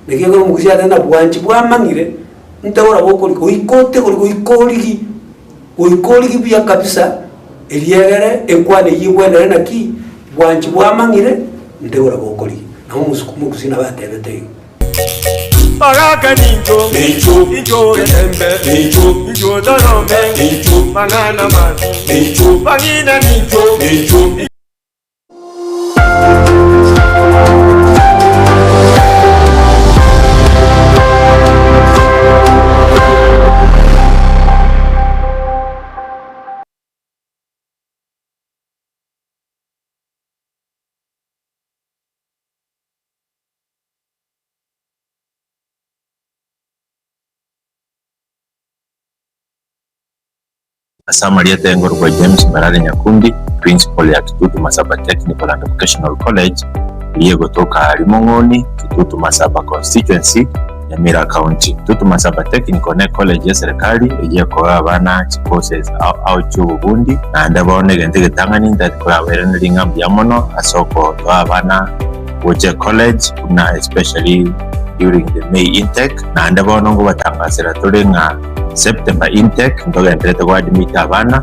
[SPEAKER 22] nekego mukusia tena bwanchi bwamangire ntegora bokoli oikote oikoligi bya kabisa eliegere enkwane yibwendere naki bwanchi bwamangire ntegora bokoli naho musukumu kusina batebete
[SPEAKER 6] Pagaka ninjo, ninjo embe, ninjo darome, ninjo mangana man, ninjo bangina ninjo.
[SPEAKER 7] Asamaria Tengor kwa James Marale Nyakundi, principal ya Kitutu Masaba Technical and Vocational College iliyotoka Limongoni, Kitutu Masaba constituency ya Mira County. Kitutu Masaba Technical ne college ya serikali iliyokoa abana courses au chuo bundi na ndabone gende getangani ndatiko awerene lingambi yamono asoko to abana woje college na especially during the May intake na ndabone ngo batangasira turenga September intake ndoga ndrete kwa admit abana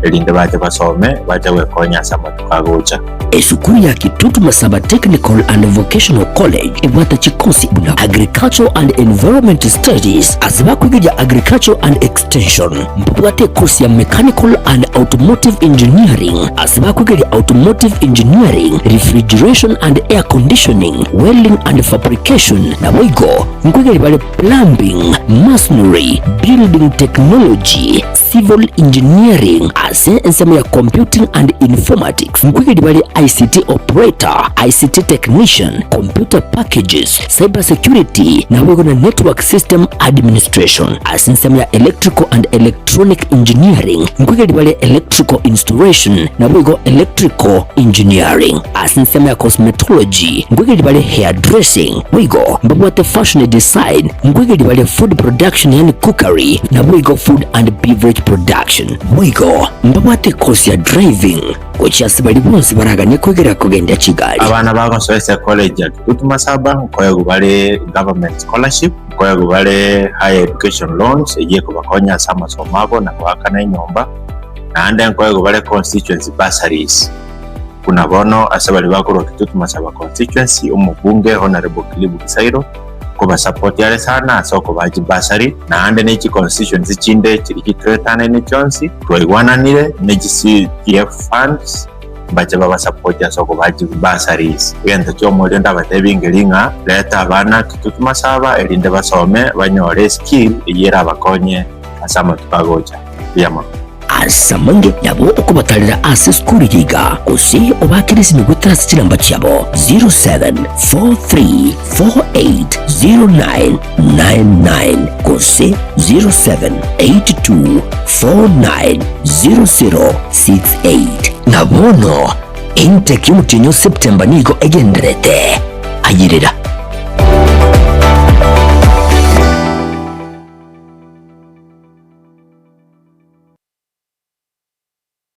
[SPEAKER 7] elinde baje basome baje wekonya sama tukagocha
[SPEAKER 8] esukuru ya Kitutu Masaba Technical and Vocational College ibata chikosi buna Agricultural and Environment Studies azibakwigira Agriculture and Extension mbwate course ya Mechanical and Automotive Engineering azibakwigira Automotive Engineering, Refrigeration and Air Conditioning, Welding and Fabrication na wigo nkwigira bale Plumbing, Masonry, Building Technology, Civil Engineering ensema ya Computing and Informatics nkwigira bale ICT Operator, ICT Technician, Computer Packages, Cyber Security na wigo na Network System Administration ensema ya Electrical and Electronic Engineering nkwigira bale Electrical Installation na wigo Electrical Engineering ensema ya Cosmetology nkwigira bale Hairdressing wigo mbabwate Fashion Design nkwigira bale Food Production yani Cookery na wigo Food and Beverage Production wigo mbabwate course ya Driving kuchasibali bonse baraganye kwegera kugenda Kigali.
[SPEAKER 7] Abana bagonsoese college ya Kitutu Masaba koyo gubale government scholarship koyo gubale higher education loans egiye kubakonya sama somago na kwakana inyomba na ande koyo gubale constituency bursaries. Kuna bono asabali bakuru Kitutu Masaba constituency umubunge honorable Kilibu Kisairo kuba support yale sana soko baji bursary na ande neki constituency chinde chiriki tretane ne chonsi twaigwananire neki CDF funds baje baba support ya soko baji bursaries yenda cyo muri ndabatebingelinga leta abana Kitutu Masaba elinde basome banyore skill yera bakonye asama tukagocha yama
[SPEAKER 8] asamange nabo okubatalira ase skulu yiga kusi obakirisi migutasi chilamba chabo 0743480999 kusi 0782490068 nabono intake y'umutinyo September nigo egenderete ayirira